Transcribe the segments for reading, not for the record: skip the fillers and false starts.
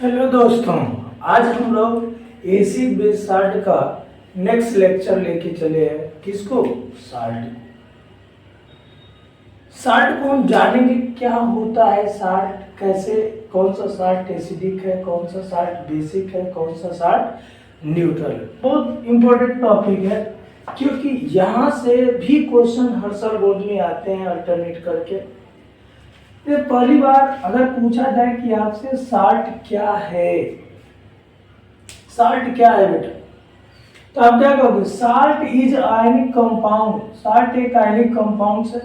Hello दोस्तों, आज हम लोग एसिड बेस साल्ट का नेक्स्ट लेक्चर लेके चले हैं। किसको? साल्ट। साल्ट को हम जानेंगे क्या होता है साल्ट, कैसे, कौन सा साल्ट एसिडिक है, कौन सा साल्ट बेसिक है, कौन सा साल्ट न्यूट्रल है। बहुत इंपॉर्टेंट टॉपिक है क्योंकि यहाँ से भी क्वेश्चन हर साल बोर्ड में आते हैं अल्टरनेट करके। तो पहली बार अगर पूछा जाए कि आपसे साल्ट क्या है, साल्ट क्या है बेटा, तो आप क्या कहोगे? Salt is ionic compound. Salt एक आयनिक कंपाउंड है।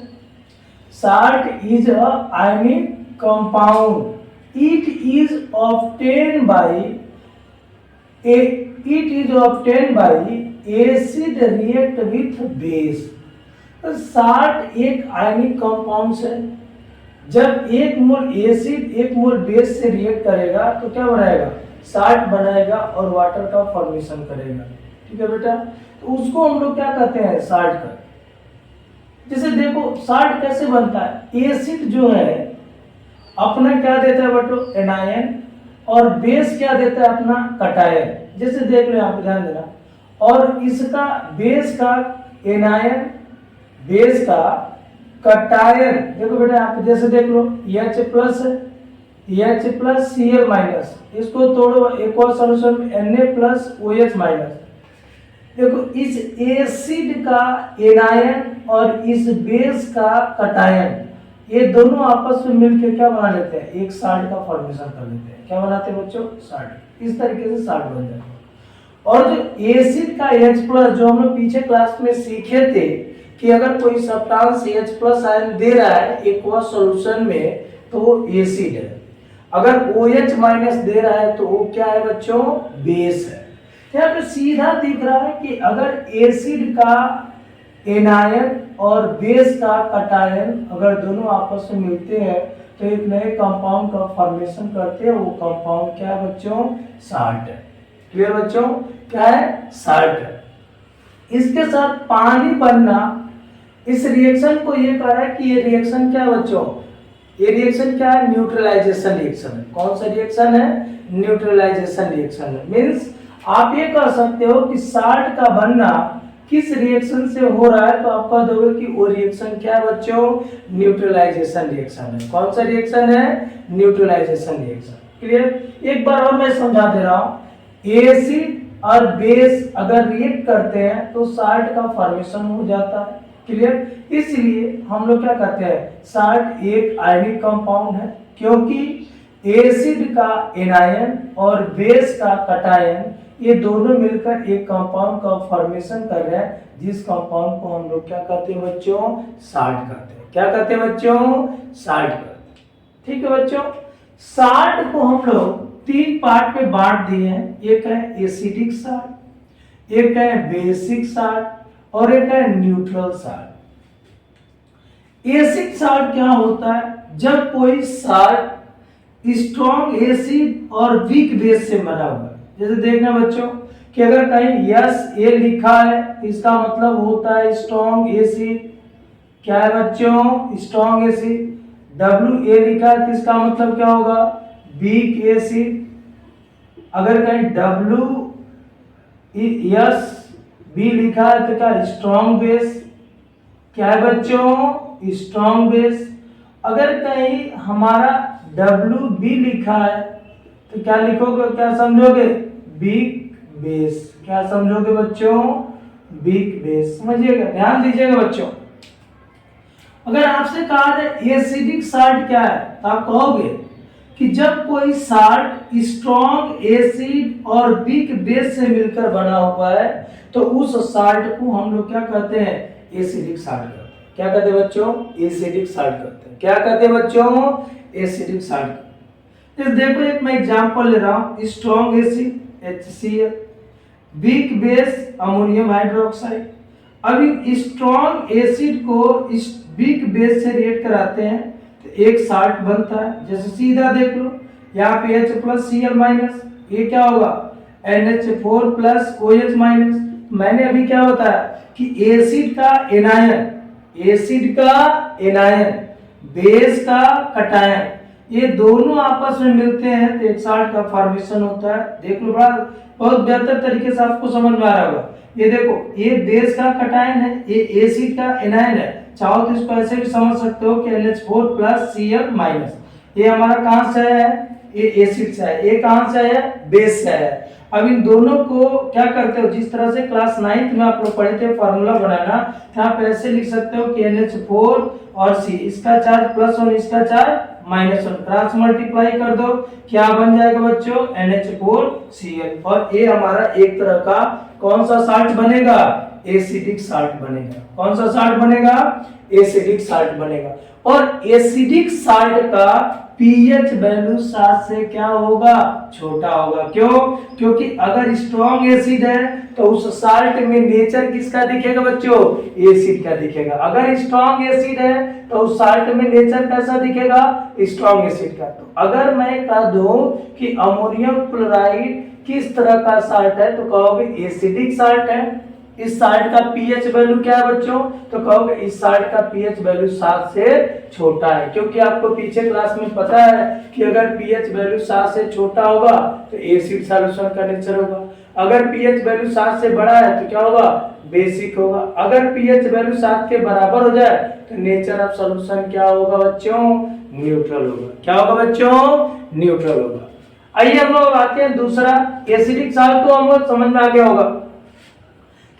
Salt is a ionic compound. It is obtain bye acid react with base. Salt एक आयनिक कंपाउंड है। जब एक मोल एसिड एक मोल बेस से रिएक्ट करेगा तो क्या बनाएगा? साल्ट बनाएगा और वाटर का फॉर्मेशन करेगा। ठीक है बेटा, तो उसको हम लोग क्या कहते हैं? साल्ट का। जैसे देखो साल्ट कैसे बनता है। एसिड जो है अपना क्या देता है बेटो? एनायन। और बेस क्या देता है अपना? कटायन। जैसे देख लो यहाँ पे ध्यान देना। और इसका बेस का एनायन, बेस का कटायन, देखो बेटा यहाँ पे जैसे देख लो H प्लस है, H प्लस Cl माइनस, इसको तोड़ो एक और solution Na plus OH minus. देखो इस एसिड का एनायन और इस बेस का कटायन, ये दोनों आपस में मिलकर क्या बना लेते हैं? एक साल्ट का फॉर्मेशन कर लेते हैं। क्या बनाते हैं बच्चों? साल्ट। इस तरीके से साल्ट बन जाता है। और जो एसिड का H प्लस, जो हम लोग पीछे क्लास में सीखे थे कि अगर कोई सब्सटेंस H प्लस आयन दे रहा है एक्वस सॉल्यूशन में तो वो एसिड है। अगर OH माइनस दे रहा है तो वो क्या है बच्चों? बेस है। यहाँ पे सीधा दिख रहा है कि अगर एसिड का एनायन और बेस का कटायन अगर दोनों आपस में मिलते हैं तो एक नए कंपाउंड का फॉर्मेशन करते हैं। वो कंपाउंड क्या है बच्चों? साल्ट है। क्लियर बच्चों? क्या है? साल्ट है। इसके साथ पानी बनना, इस रिएक्शन को ये कह रहा है कि ये रिएक्शन क्या है बच्चों? ये रिएक्शन क्या है? न्यूट्रलाइजेशन रिएक्शन है। कौन सा रिएक्शन है? न्यूट्रलाइजेशन रिएक्शन है। मींस आप ये कह सकते हो कि साल्ट का बनना किस रिएक्शन से हो रहा है, तो आप कह दोगे कि वो रिएक्शन क्या है बच्चों? न्यूट्रलाइजेशन रिएक्शन है। कौन सा रिएक्शन है? Neutralisation reaction. क्लियर? एक बार और मैं समझा दे रहा हूं। एसिड और बेस अगर रिएक्ट करते हैं तो साल्ट का फॉर्मेशन हो जाता है। क्लियर? इसलिए हम लोग क्या कहते हैं? साल्ट एक आयनिक कंपाउंड है क्योंकि एसिड का एनायन और बेस का कटायन ये दोनों मिलकर एक कंपाउंड का फॉर्मेशन कर रहे हैं, जिस कंपाउंड को हम लोग क्या कहते हैं बच्चों? साल्ट कहते हैं। क्या कहते हैं बच्चों? साल्ट कहते हैं। ठीक है बच्चों, साल्ट को हम लोग तीन पार्ट में बांट दिए हैं। एक है एसिडिक साल्ट, एक है बेसिक साल्ट और एक है न्यूट्रल साल्ट। एसिड साल्ट क्या होता है? जब कोई साल्ट स्ट्रॉन्ग एसिड और वीक बेस से बना हुआ है। जैसे देखना बच्चों कि अगर कहीं Na लिखा है इसका मतलब होता है स्ट्रॉन्ग एसिड। क्या है बच्चों? Strong acid. Wa लिखा है तो इसका मतलब क्या होगा? Weak acid. अगर कहीं WB लिखा है तो क्या? Strong base. क्या है बच्चों? Strong base. अगर कहीं हमारा WB लिखा है तो क्या लिखोगे? क्या समझोगे? Weak base. क्या समझोगे बच्चों? Weak base. समझिएगा, ध्यान दीजिएगा बच्चों। अगर आपसे कहा जाए एसिडिक साल्ट क्या है तो आप कहोगे कि जब कोई साल्ट स्ट्रॉन्ग एसिड और वीक बेस से मिलकर बना हुआ है तो उस साल्ट को हम लोग क्या कहते हैं? एसिडिक साल्ट कहते हैं। क्या कहते हैं बच्चों? एसिडिक साल्ट कहते हैं। क्या कहते हैं बच्चों? Acidic salt. देखो एक मैं एग्जांपल ले रहा हूं। Strong acid HCl, weak base ammonium hydroxide. अब स्ट्रॉन्ग एसिड को इस वीक बेस से रिएक्ट कराते हैं तो एक साल्ट बनता है। जैसे सीधा देख लो यहाँ पे H प्लस Cl माइनस, ये क्या होगा? NH4 plus OH minus. मैंने अभी क्या बताया कि एसिड का एनायन, बेस का कटायन, ये दोनों आपस में मिलते हैं तो एक साल्ट का फॉर्मेशन होता है। देख लो, बड़ा बहुत बेहतर तरीके से आपको समझ में आ रहा होगा। ये देखो, ये बेस का कटायन है, ये एसिड का एनायन है। चाहो तो इसको ऐसे भी समझ सकते हो कि NH4 प्लस Cl माइनस। ये हमारा कहां से है? ये एसिड से है। ये कहां से है? बेस से है। अब इन दोनों को क्या करते हो, जिस तरह से क्लास 9th में आप लोग पढ़े थे फार्मूला बनाना, यहाँ पे ऐसे लिख सकते हो कि NH4 और C, इसका चार्ज +1, इसका चार्ज -1, क्रॉस मल्टीप्लाई कर दो, क्या बन जाएगा बच्चों? NH4Cl। और ये हमारा एक तरह का कौन सा साल्ट बनेगा? एसिडिक साल्ट बनेगा। कौन सा साल्ट बनेगा? एसिडिक साल्ट बनेगा। और एसिडिक साल्ट का पीएच वैल्यू 7 से क्या होगा? छोटा होगा। क्यों? क्योंकि अगर स्ट्रॉन्ग एसिड है तो उस साल्ट में नेचर किसका दिखेगा बच्चों? एसिड का दिखेगा। अगर स्ट्रॉन्ग एसिड है तो उस साल्ट में नेचर कैसा दिखेगा? स्ट्रॉन्ग एसिड का। तो अगर मैं कह दूं कि अमोनियम क्लोराइड किस तरह का साल्ट है तो कहोगे एसिडिक साल्ट है। इस साल्ट का पीएच वैल्यू क्या है बच्चों? तो कहोगे इस साल्ट का पीएच वैल्यू 7 से छोटा है। क्योंकि आपको पीछे क्लास में पता है कि अगर पीएच वैल्यू 7 से छोटा होगा तो एसिड सॉल्यूशन का नेचर होगा। अगर पीएच वैल्यू 7 से बड़ा है तो क्या होगा? बेसिक होगा। अगर पीएच वैल्यू 7 के बराबर हो जाए तो नेचर ऑफ सॉल्यूशन क्या होगा बच्चों? न्यूट्रल होगा। क्या होगा बच्चों? न्यूट्रल होगा। आइए हम लोग आते हैं दूसरा। एसिडिक साल्ट तो हम लोग समझ में आ गया होगा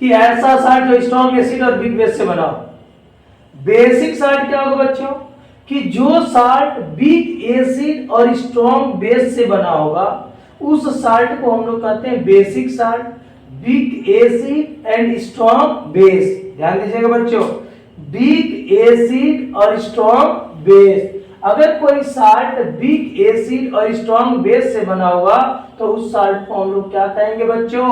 कि ऐसा साल्ट जो स्ट्रॉन्ग एसिड और वीक बेस से बना हो। बेसिक साल्ट क्या होगा बच्चों? कि जो साल्ट वीक एसिड और स्ट्रॉन्ग बेस से बना होगा उस साल्ट को हम लोग कहते हैं basic salt. Weak acid and strong base, ध्यान दीजिएगा बच्चों, वीक एसिड और स्ट्रॉन्ग बेस। अगर कोई साल्ट वीक एसिड और स्ट्रॉन्ग बेस से बना होगा तो उस साल्ट को हम लोग क्या कहेंगे बच्चों?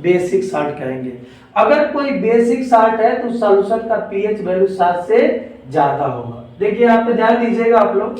बेसिक साल्ट कहेंगे। अगर कोई बेसिक साल्ट है तो सॉल्यूशन का पीएच वैल्यू 7 से ज्यादा होगा। देखिए यहाँ पे ध्यान दीजिएगा आप लोग,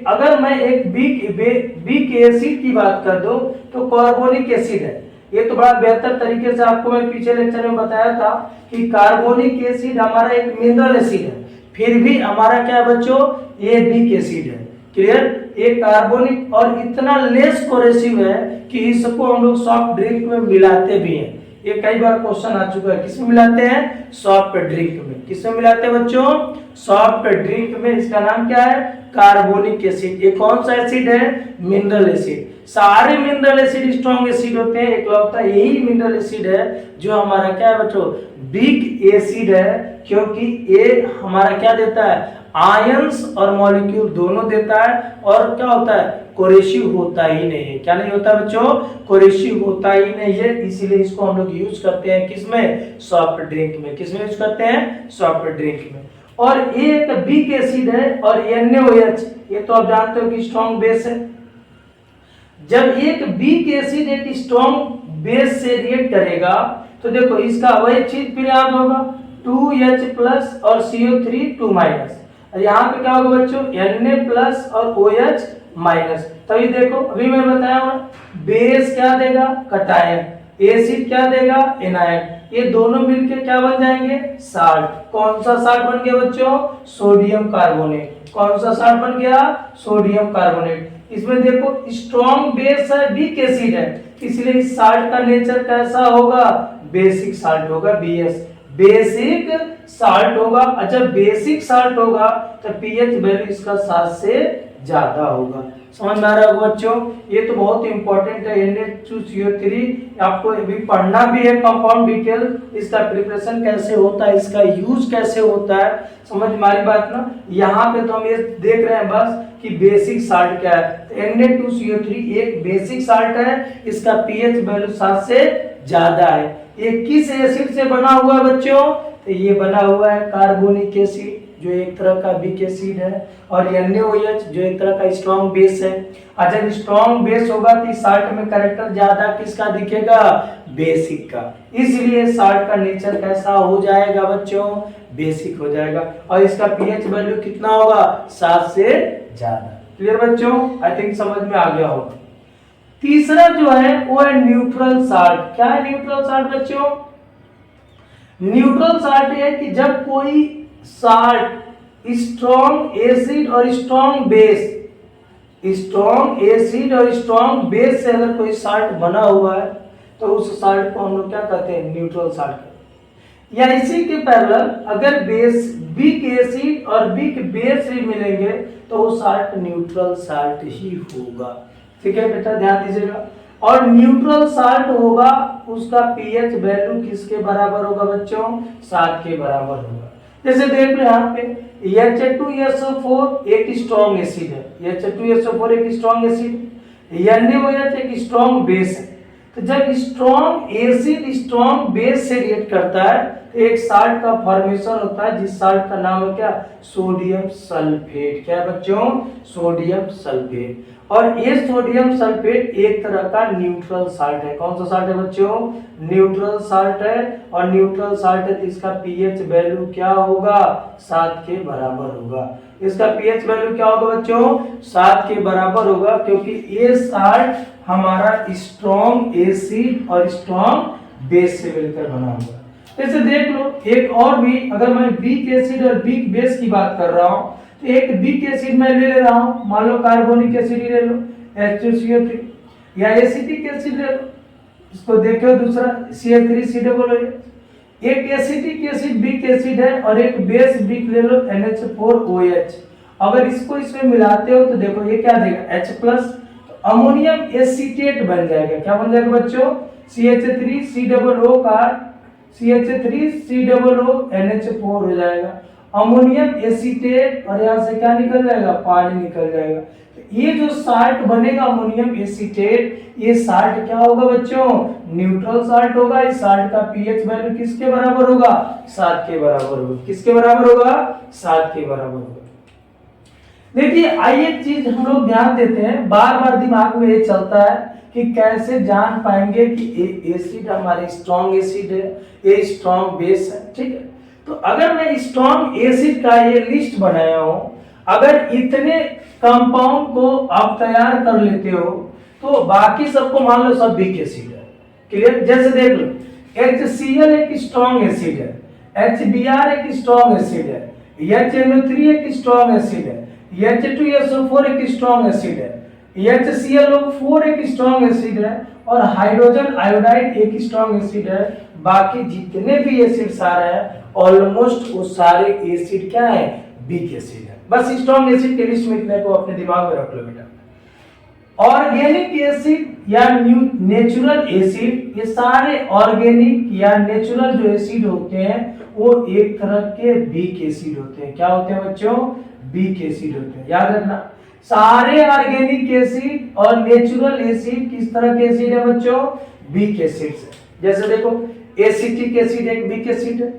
अगर मैं एक वीक एसिड की बात कर दूं तो कार्बोनिक एसिड है। ये तो बड़ा बेहतर तरीके से आपको मैं पीछे लेक्चर में बताया था कि कार्बोनिक एसिड हमारा एक मिनरल एसिड है, फिर भी हमारा क्या है बच्चों? ये वीक एसिड है। क्लियर? ये कार्बोनिक और इतना लेस कोरेसिव है कि इसको हम लोग सॉफ्ट ड्रिंक में मिलाते भी हैं। ये कई बार क्वेश्चन आ चुका है। किसमें मिलाते हैं? सॉफ्ट ड्रिंक में। किसमें मिलाते हैं बच्चों? सॉफ्ट ड्रिंक में। इसका नाम क्या है? Carbonic acid. ये कौन सा एसिड है? Mineral acid. सारे मिनरल एसिड स्ट्रॉन्ग एसिड होते हैं, इकलौता यही मिनरल एसिड है जो हमारा क्या है बच्चों? वीक एसिड है। क्योंकि ये हमारा क्या देता है? आयंस और मॉलिक्यूल दोनों देता है। और क्या होता है? कोरेसिव होता ही नहीं है। क्या नहीं होता बच्चों? कोरेसिव होता ही नहीं है। इसीलिए इसको हम लोग यूज करते हैं किसमें? सॉफ्ट ड्रिंक में। किसमें यूज करते हैं? सॉफ्ट ड्रिंक में। और ये एक वीक एसिड है और NaOH, ये तो आप जानते हो कि स्ट्रॉन्ग बेस है। जब एक वीक एसिड एक स्ट्रॉन्ग बेस से रिएक्ट करेगा तो देखो इसका वही चीज फिर याद होगा, 2H प्लस और CO3 2 माइनस। यहाँ पे क्या होगा बच्चों? Na प्लस और OH माइनस। तभी देखो अभी मैं बताया हूं, बेस क्या देगा? कटायन। एसिड क्या देगा? एनायन। ये दोनों मिलके क्या बन जाएंगे? साल्ट। कौन सा साल्ट बन गया बच्चों? Sodium carbonate. कौन सा साल्ट बन गया? Sodium carbonate. इसमें देखो स्ट्रॉन्ग बेस है, वीक एसिड है, इसलिए इस साल्ट का नेचर कैसा होगा? बेसिक साल्ट होगा, BS। बेसिक साल्ट होगा। अच्छा, बेसिक साल्ट होगा तो पीएच वैल्यू इसका 7 से ज्यादा होगा। समझ में आ रहा होगा बच्चों? ये तो बहुत इंपॉर्टेंट है। Na2CO3 आपको अभी पढ़ना भी है कंपाउंड डिटेल, इसका प्रिपरेशन कैसे होता है, इसका यूज कैसे होता है। समझ में आ रही बात ना? यहाँ पे तो हम ये देख रहे हैं बस कि बेसिक साल्ट क्या है। तो Na2CO3 एक बेसिक साल्ट है, इसका पीएच वैल्यू 7 से ज्यादा है। ये किस एसिड से बना हुआ है बच्चों? तो ये बना हुआ है कार्बोनिक एसिड जो एक तरह का वीक एसिड है, और NaOH जो एक तरह का स्ट्रॉन्ग बेस है। और जब स्ट्रॉन्ग बेस होगा तो साल्ट में कैरेक्टर ज्यादा किसका दिखेगा? बेसिक का। इसलिए साल्ट का नेचर कैसा हो जाएगा बच्चों? बेसिक हो जाएगा। और इसका पीएच वैल्यू कितना होगा? 7 से ज्यादा। क्लियर बच्चों? आई थिंक समझ में आ गया होगा। तीसरा जो है वो है न्यूट्रल साल्ट। क्या है न्यूट्रल साल्ट बच्चों? न्यूट्रल साल्ट है कि जब कोई साल्ट स्ट्रॉन्ग एसिड और स्ट्रॉन्ग बेस स्ट्रॉन्ग एसिड और स्ट्रॉन्ग बेस से अगर कोई साल्ट बना हुआ है तो उस साल्ट को हम लोग क्या कहते हैं, न्यूट्रल साल्ट कहते हैं। या इसी के पैरेलल अगर बेस वीक एसिड और वीक बेस भी मिलेंगे तो वो साल्ट न्यूट्रल साल्ट ही होगा। ठीक है बेटा, ध्यान दीजिएगा। और न्यूट्रल साल्ट होगा उसका पीएच वैल्यू किसके बराबर होगा बच्चों, 7 के बराबर होगा। जैसे देख लो यहाँ पे H2SO4 एक स्ट्रॉन्ग एसिड है, H2SO4 एक स्ट्रॉन्ग एसिड, NaOH एक स्ट्रॉन्ग बेस है। तो जब स्ट्रॉन्ग एसिड स्ट्रॉन्ग बेस से रिएक्ट करता है तो एक साल्ट का फॉर्मेशन होता है जिस साल्ट का नाम है क्या, सोडियम सल्फेट। क्या है बच्चों, सोडियम सल्फेट। और ये सोडियम सल्फेट एक तरह का न्यूट्रल साल्ट है। कौन सा साल्ट है बच्चों, न्यूट्रल साल्ट है। और न्यूट्रल साल्ट है तो इसका पीएच वैल्यू क्या होगा, 7 के बराबर होगा। इसका पीएच वैल्यू क्या होगा बच्चों, 7 के बराबर होगा, क्योंकि ये साल्ट हमारा स्ट्रॉन्ग एसिड और स्ट्रॉन्ग बेस से मिलकर बना हुआ है। जैसे देख लो एक और भी, अगर मैं वीक एसिड और वीक बेस की बात कर रहा हूँ तो एक वीक एसिड मैं ले रहा हूँ, मान लो कार्बोनिक एसिड ले लो H2CO3, या एसिटिक एसिड ले लो, इसको देखो दूसरा CH3COOH। एक एसिटिक एसिड वीक एसिड है और एक बेस वीक ले लो NH4OH। अगर इसको इसमें मिलाते हो तो देखो ये क्या देगा, H+, अमोनियम एसीटेट बन जाएगा। क्या बन जाएगा बच्चों, CH3COO का CH3COO NH4 हो जाएगा, अमोनियम एसीटेट, और यहाँ से क्या निकल जाएगा, पानी निकल जाएगा। तो ये जो साल्ट बनेगा अमोनियम एसीटेट, ये साल्ट क्या होगा बच्चों, न्यूट्रल साल्ट होगा। इस साल्ट का पीएच वैल्यू किसके बराबर होगा, 7 के बराबर होगा। किसके बराबर होगा, 7 के बराबर होगा। देखिए आइए एक चीज हम लोग ध्यान देते हैं, बार बार दिमाग में ये चलता है कि कैसे जान पाएंगे कि एसिड हमारे स्ट्रॉन्ग एसिड है, ये स्ट्रॉन्ग बेस है। ठीक है, तो अगर मैं स्ट्रॉन्ग एसिड का ये लिस्ट बनाया हूं, अगर इतने कंपाउंड को आप तैयार कर लेते हो तो बाकी सबको मान लो सब वीक एसिड है। क्लियर, जैसे देख लो HCl एक स्ट्रॉन्ग एसिड है, HBr एक स्ट्रॉन्ग एसिड है, HNO3 एक स्ट्रॉन्ग एसिड है, H2SO4 एक स्ट्रॉन्ग एसिड है, HClO4 एक स्ट्रॉन्ग एसिड है, और हाइड्रोजन आयोडाइड एक स्ट्रॉन्ग एसिड है। बाकी जितने भी एसिड्स आ रहे हैं ऑलमोस्ट वो सारे एसिड क्या है, वीक एसिड है। बस स्ट्रॉन्ग एसिड के लिस्ट में इतने को अपने दिमाग में रख लो बेटा। ऑर्गेनिक एसिड या नेचुरल एसिड, ये सारे ऑर्गेनिक या नेचुरल जो एसिड होते हैं वो एक तरह के वीक एसिड होते हैं। क्या होते हैं बच्चों, वीक एसिड होते हैं। याद रखना, सारे ऑर्गेनिक एसिड और नेचुरल एसिड किस तरह के एसिड है बच्चों, वीक एसिड्स है। जैसे देखो एसिटिक एसिड एक वीक एसिड है,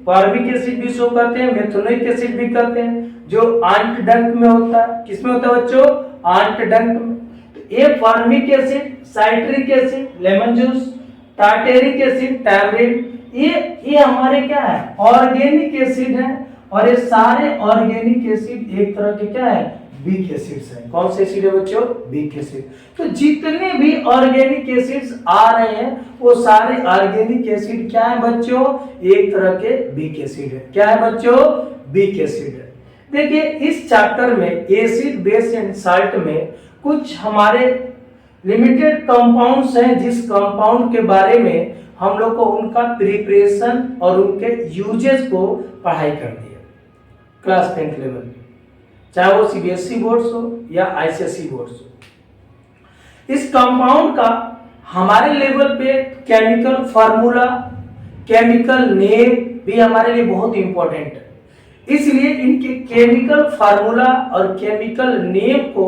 फॉर्मिक एसिड भी शो करते हैं, मेथनोइक एसिड भी करते हैं, जो आंट डंक में होता है। किसमें होता है बच्चों, आंट डंक में। तो ये formic acid, citric acid lemon juice, tartaric acid tamarind, ये हमारे क्या है, ऑर्गेनिक एसिड है। और ये सारे ऑर्गेनिक एसिड एक तरह के क्या है, वीक एसिड्स हैं। कौन से एसिड है बच्चों, वीक एसिड। तो जितने भी ऑर्गेनिक एसिड्स आ रहे हैं वो सारे ऑर्गेनिक एसिड क्या है बच्चों, एक तरह के वीक एसिड है। क्या है बच्चों, वीक एसिड है। देखिए इस चैप्टर में एसिड बेस एंड साल्ट में कुछ हमारे लिमिटेड कंपाउंड्स हैं जिस कंपाउंड के बारे में हम लोग को उनका प्रिपरेशन और उनके यूजेस को पढ़ाई करनी है क्लास 10th लेवल में, चाहे वो सीबीएसई बोर्ड्स हो या आईसीएसई बोर्ड्स हो। इस कंपाउंड का हमारे लेवल पे केमिकल फार्मूला, केमिकल नेम भी हमारे लिए बहुत इंपॉर्टेंट है। इसलिए इनके केमिकल फार्मूला और केमिकल नेम को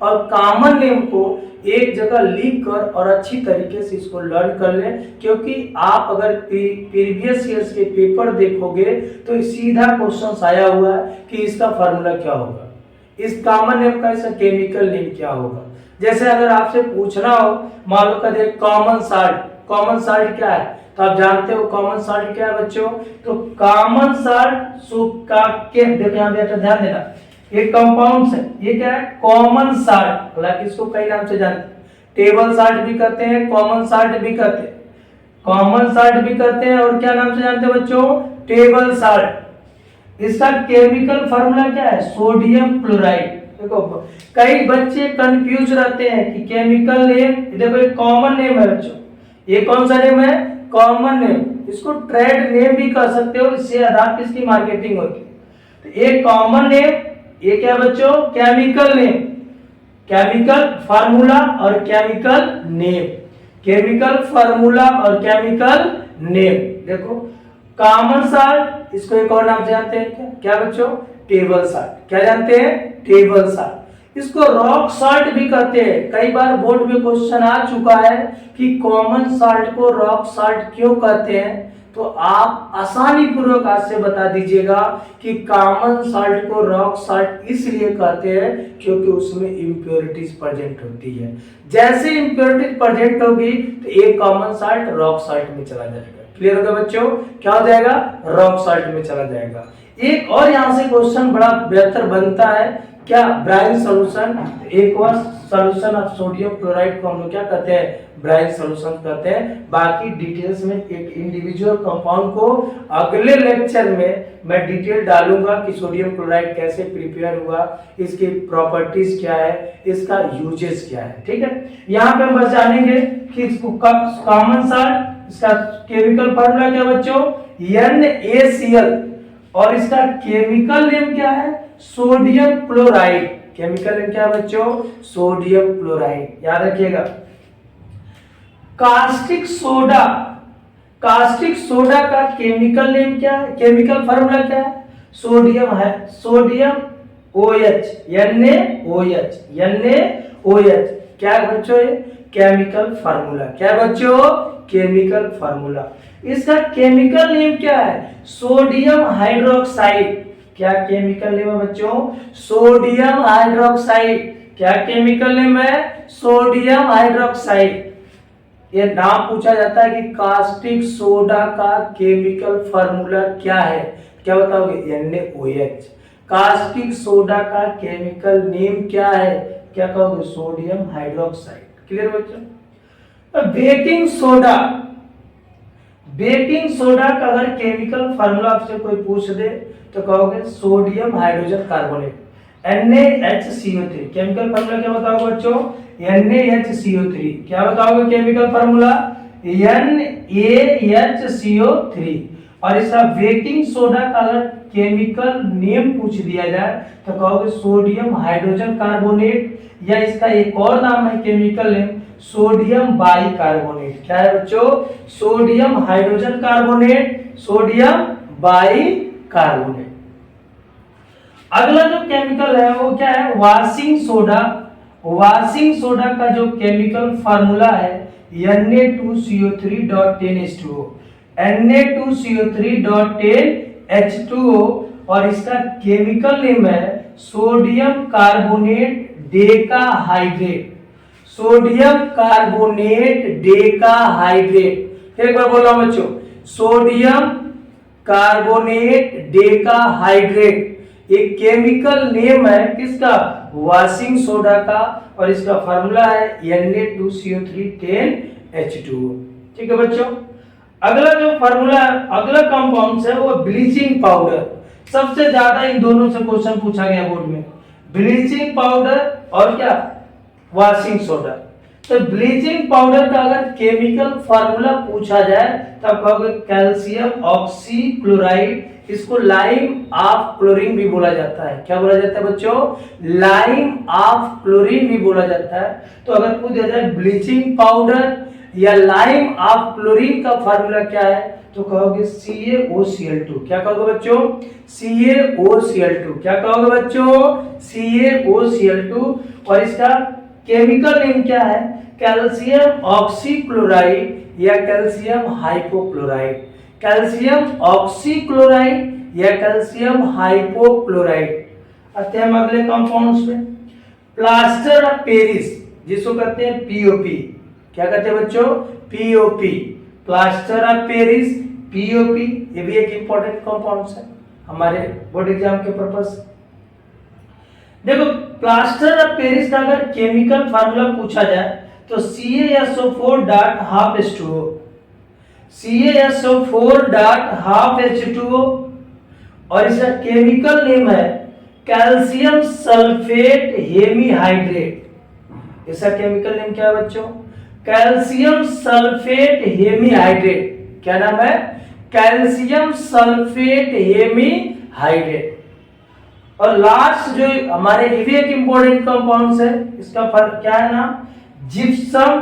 और कॉमन नेम को एक जगह लिख कर और अच्छी तरीके से इसको लर्न कर लें, क्योंकि आप अगर प्रीवियस ईयर्स के पेपर देखोगे तो सीधा क्वेश्चन आया हुआ है कि इसका फार्मूला क्या होगा, इस कॉमन नेम का इसका केमिकल नेम क्या होगा। जैसे अगर आपसे पूछना हो, मान लो कहे कॉमन साल्ट क्या है, तो आप जानते हो कॉमन साल्ट क्या है बच्चों। तो कॉमन साल्ट सुक्का के, देखो यहाँ बेटा ध्यान देना, ये कंपाउंड्स है, ये क्या है, कॉमन साल्ट। हालांकि इसको कई नाम से जानते हैं, टेबल साल्ट भी कहते हैं, कॉमन साल्ट भी कहते हैं, कॉमन साल्ट भी कहते हैं, और क्या नाम से जानते हैं बच्चों, टेबल साल्ट। इसका केमिकल फार्मूला क्या है, सोडियम क्लोराइड। देखो कई बच्चे कंफ्यूज रहते हैं कि केमिकल नेम, देखो एक कॉमन नेम है बच्चों, ये कौन सा नेम है, कॉमन नेम, इसको ट्रेड नेम भी कह सकते हो, इससे आधार पर इसकी मार्केटिंग होती है। तो एक कॉमन नेम, ये क्या बच्चों, केमिकल नेम, केमिकल फार्मूला और केमिकल नेम, केमिकल फार्मूला और केमिकल नेम। देखो कॉमन साल्ट, इसको एक और नाम से जानते हैं क्या बच्चों, टेबल साल्ट, क्या जानते हैं, टेबल साल्ट। इसको रॉक साल्ट भी कहते हैं, कई बार बोर्ड में क्वेश्चन आ चुका है कि कॉमन साल्ट को रॉक साल्ट क्यों कहते हैं, तो आप आसानी पूर्वक आज से बता दीजिएगा कि कॉमन साल्ट को रॉक साल्ट इसलिए कहते हैं क्योंकि उसमें इंप्योरिटीज प्रेजेंट होती है। जैसे इंप्योरिटीज प्रेजेंट होगी तो एक कॉमन साल्ट रॉक साल्ट में चला जाएगा। क्लियर होगा बच्चों, क्या हो जाएगा, रॉक साल्ट में चला जाएगा। एक और यहाँ से क्वेश्चन बड़ा बेहतर बनता है, क्या ब्राइन सॉल्यूशन, एक और सॉल्यूशन ऑफ सोडियम क्लोराइड को हम लोग क्या कहते हैं, ब्राइन सॉल्यूशन कहते हैं। बाकी डिटेल्स में एक इंडिविजुअल कंपाउंड को अगले लेक्चर में मैं डिटेल डालूंगा कि सोडियम क्लोराइड कैसे प्रिपेयर हुआ, इसकी प्रॉपर्टीज क्या है, इसका यूजेस क्या है। ठीक है, यहाँ पे हम बस जानेंगे कि कॉमन साल्ट, इसका केमिकल फॉर्मूला क्या बच्चों, NaCl, और इसका केमिकल नेम क्या है, सोडियम क्लोराइड। केमिकल नेम क्या है बच्चों, सोडियम क्लोराइड, याद रखिएगा। कास्टिक सोडा, कास्टिक सोडा का केमिकल नेम क्या है, केमिकल फार्मूला क्या है, सोडियम है, सोडियम OH, NaOH, क्या है बच्चों, ये केमिकल फार्मूला, क्या है बच्चों, केमिकल फार्मूला। इसका केमिकल नेम क्या है, सोडियम हाइड्रोक्साइड, क्या केमिकल नेम है बच्चों, सोडियम हाइड्रोक्साइड, क्या केमिकल नेम है, सोडियम हाइड्रोक्साइड। ये नाम पूछा जाता है कि कास्टिक सोडा का केमिकल फार्मूला क्या है, क्या बताओगे, NaOH। कास्टिक सोडा का केमिकल नेम क्या है, क्या कहोगे, सोडियम हाइड्रोक्साइड। क्लियर बच्चों। बेकिंग सोडा, बेकिंग सोडा का अगर केमिकल फार्मूला आपसे कोई पूछ दे तो कहोगे sodium hydrogen carbonate, NaHCO3। Chemical formula क्या बताओगे बच्चों, NaHCO3, क्या बताओगे केमिकल फार्मूला, NaHCO3। और इसका बेकिंग सोडा का अगर केमिकल नेम पूछ दिया जाए तो कहोगे सोडियम हाइड्रोजन कार्बोनेट, या इसका एक और नाम है केमिकल नेम, सोडियम बाइकार्बोनेट। क्या है बच्चों, sodium hydrogen carbonate, sodium bicarbonate. अगला जो केमिकल है वो क्या है, वॉशिंग सोडा। वॉशिंग सोडा का जो केमिकल फार्मूला है Na2CO3.10H2O, Na2CO3.10H2O, और इसका केमिकल नेम है sodium carbonate decahydrate, sodium carbonate decahydrate. एक बार बोलो बच्चों, सोडियम कार्बोनेट डेकाहाइड्रेट, एक केमिकल नेम है किसका, वॉशिंग सोडा का, और इसका फार्मूला है Na2CO310H2O। ठीक है बच्चों। अगला जो फार्मूला, अगला कंपाउंड है वो ब्लीचिंग पाउडर। सबसे ज्यादा इन दोनों से क्वेश्चन पूछा गया बोर्ड में, ब्लीचिंग पाउडर और क्या, वॉशिंग सोडा। तो ब्लीचिंग पाउडर का अगर केमिकल फार्मूला पूछा जाए तब कहोगे कैल्शियम ऑक्सीक्लोराइड, इसको लाइम ऑफ क्लोरीन भी बोला जाता है। क्या बोला जाता है बच्चों, लाइम ऑफ क्लोरीन भी बोला जाता है। तो अगर पूछ दिया जाए ब्लीचिंग पाउडर या लाइम ऑफ क्लोरीन का फार्मूला क्या है तो कहोगे CaOCl2। क्या कहोगे बच्चों, CaOCl2। क्या कहोगे बच्चों, CaOCl2। और इसका केमिकल नेम क्या है, कैल्शियम ऑक्सीक्लोराइड या कैल्शियम हाइपोक्लोराइड, कैल्शियम ऑक्सीक्लोराइड या कैल्शियम हाइपोक्लोराइड। आते हैं हम अगले कंपाउंड्स में, प्लास्टर ऑफ पेरिस, जिसको कहते हैं POP। क्या कहते हैं बच्चों, POP, plaster of Paris, POP। ये भी एक इंपॉर्टेंट कंपाउंड है हमारे बोर्ड एग्जाम के पर्पस। देखो प्लास्टर ऑफ पेरिस का अगर केमिकल फार्मूला पूछा जाए तो CaSO4.12H2O, CaSO4.12H2O, और इसका केमिकल नेम है कैल्शियम सल्फेट हेमीहाइड्रेट। इसका केमिकल नेम क्या है बच्चों? Calcium sulphate hemihydrate. क्या नाम है? Calcium sulphate hemihydrate. और लास्ट जो हमारे एक इंपॉर्टेंट कंपाउंड्स है, इसका क्या है नाम? जिप्सम।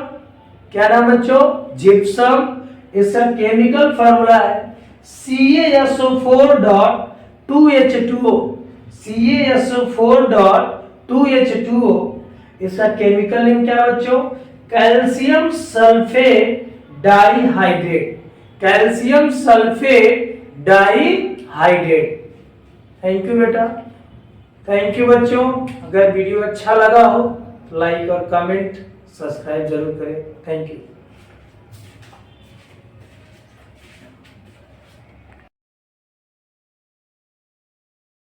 क्या नाम बच्चों? जिप्सम। इसका केमिकल फॉर्मूला है CaSO4.2H2O। CaSO4.2H2O। इसका केमिकल नेम क्या है बच्चों? Calcium sulphate dihydrate. Calcium sulphate dihydrate. Thank you बेटा। थैंक यू बच्चों। अगर वीडियो अच्छा लगा हो तो लाइक और कमेंट सब्सक्राइब जरूर करें। Thank you.